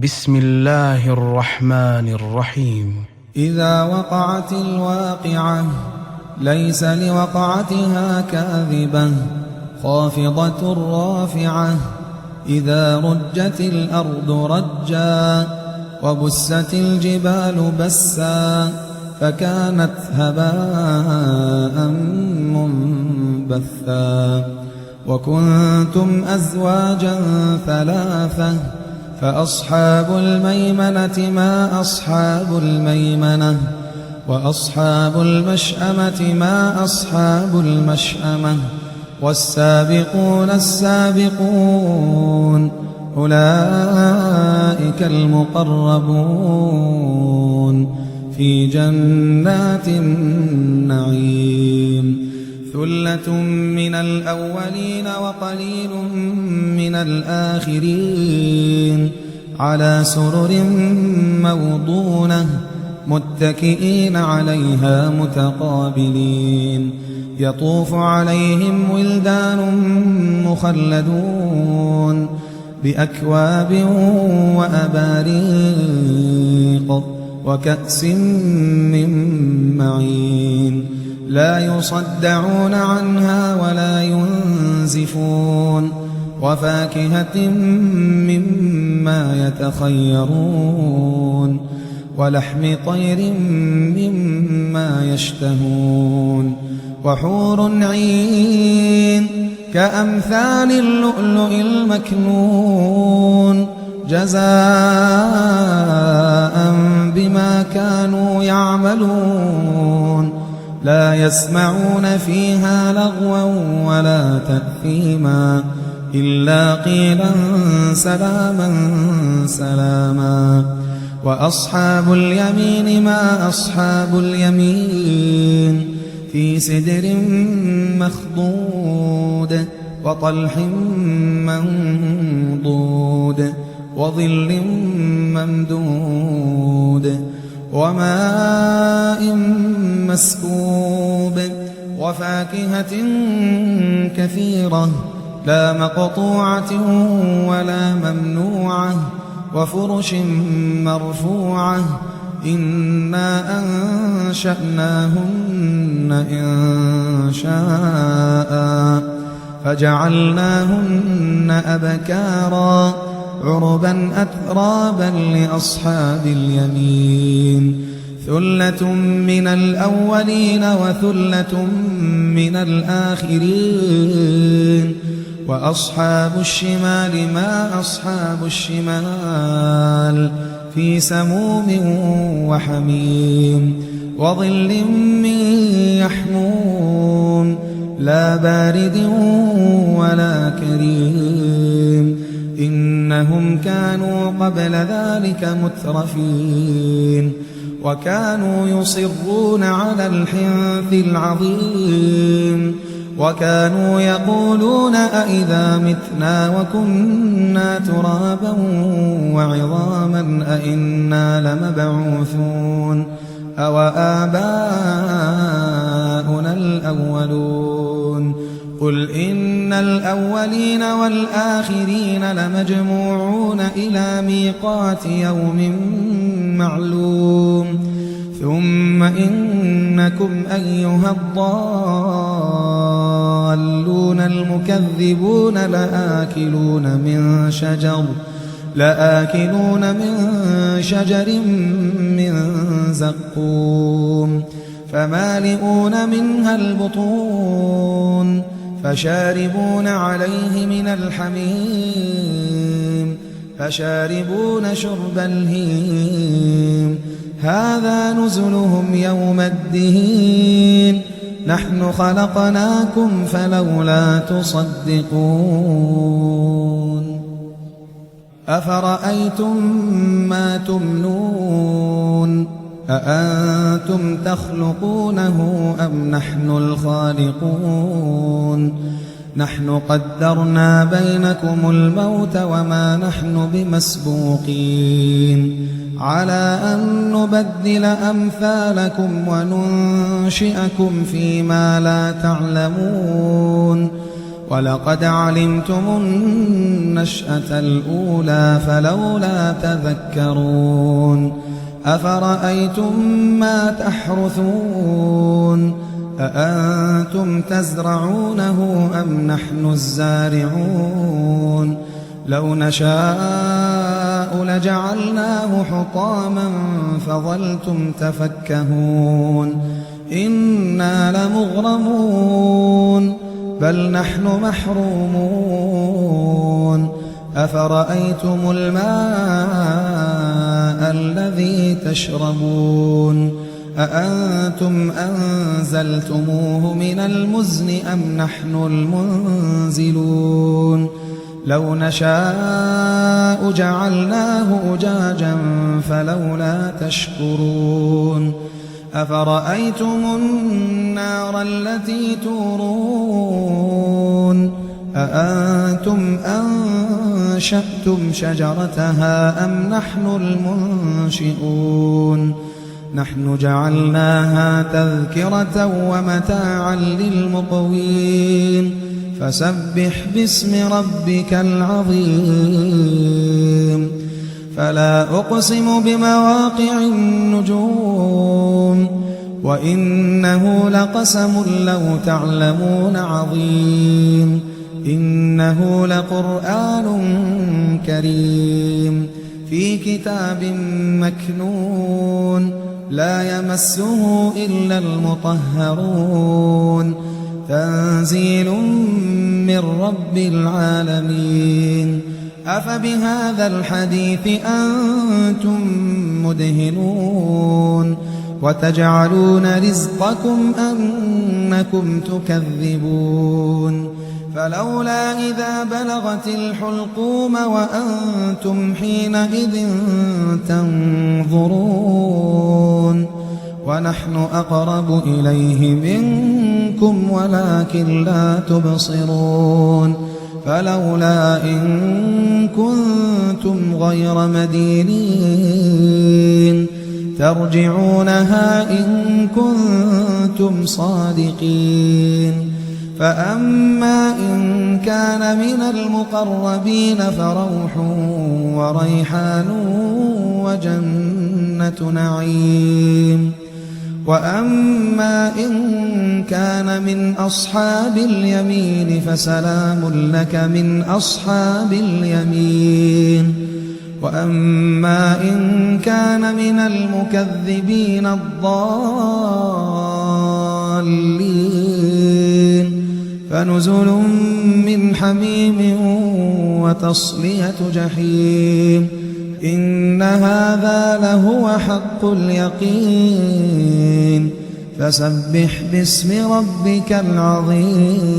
بسم الله الرحمن الرحيم. إذا وقعت الواقعة ليس لوقعتها كاذبة خافضة رافعة إذا رجت الأرض رجا وبست الجبال بسا فكانت هباء منبثا وكنتم أزواجا ثلاثة فأصحاب الميمنة ما أصحاب الميمنة وأصحاب المشأمة ما أصحاب المشأمة والسابقون السابقون أولئك المقربون في جنات النعيم ثلة من الأولين وقليل من الآخرين على سرر موضونة متكئين عليها متقابلين يطوف عليهم ولدان مخلدون بأكواب وأباريق وكأس من معين لا يصدعون عنها ولا ينزفون وفاكهة مما يتخيرون ولحم طير مما يشتهون وحور عين كأمثال اللؤلؤ المكنون جزاء بما كانوا يعملون لا يسمعون فيها لغوا ولا تأثيما إلا قيلا سلاما سلاما وأصحاب اليمين ما أصحاب اليمين في سدر مخضود وطلح منضود وظل ممدود وماء مسكوب وفاكهة كثيرة لا مقطوعة ولا ممنوعة وفرش مرفوعة إنا أنشأناهن إنشاء فجعلناهن أبكارا عربا أترابا لأصحاب اليمين ثلة من الأولين وثلة من الآخرين وأصحاب الشمال ما أصحاب الشمال في سموم وحميم وظل من يحموم لا بارد ولا كريم إنهم كانوا قبل ذلك مترفين وكانوا يصرون على الحنث العظيم وكانوا يقولون أئذا متنا وكنا ترابا وعظاما أئنا لمبعوثون أو آباؤنا الأولون قل إن الأولين والآخرين لمجموعون إلى ميقات يوم معلوم ثم إنكم أيها الضالون المكذبون لآكلون من شجر من زقوم فمالئون منها البطون فشاربون عليه من الحميم فشاربون شرب الهيم هذا نزلهم يوم الدين نحن خلقناكم فلولا تصدقون أفرأيتم ما تمنون أأنتم تخلقونه أم نحن الخالقون نحن قدرنا بينكم الموت وما نحن بمسبوقين على أن نبدل أمثالكم وننشئكم فيما لا تعلمون ولقد علمتم النشأة الأولى فلولا تذكرون أفرأيتم ما تحرثون أأنتم تزرعونه أم نحن الزارعون لو نشاء لجعلناه حطاما فظلتم تفكهون إنا لمغرمون بل نحن محرومون أفرأيتم الماء الذي تشربون أأنتم أنزلتموه من المزن أم نحن المنزلون لو نشاء جعلناه أجاجا فلولا تشكرون أفرأيتم النار التي تورون أأنتم أنشأتم شجرتها أم نحن المنشئون نحن جعلناها تذكرة ومتاعا للمقوين فسبح باسم ربك العظيم فلا أقسم بمواقع النجوم وإنه لقسم لو تعلمون عظيم إنه لقرآن كريم في كتاب مكنون لا يمسه إلا المطهرون تنزيل من رب العالمين أفبهذا الحديث أنتم مدهنون وتجعلون رزقكم أنكم تكذبون فلولا إذا بلغت الحلقوم وأنتم حينئذ تنظرون ونحن أقرب إليه منكم ولكن لا تبصرون فلولا إن كنتم غير مدينين ترجعونها إن كنتم صادقين فأما إن كان من المقربين فروح وريحان وجنة نعيم وأما إن كان من أصحاب اليمين فسلام لك من أصحاب اليمين وأما إن كان من المكذبين الضالين فنزل من حميم وتصلية جحيم إن هذا لهو حق اليقين فسبح باسم ربك العظيم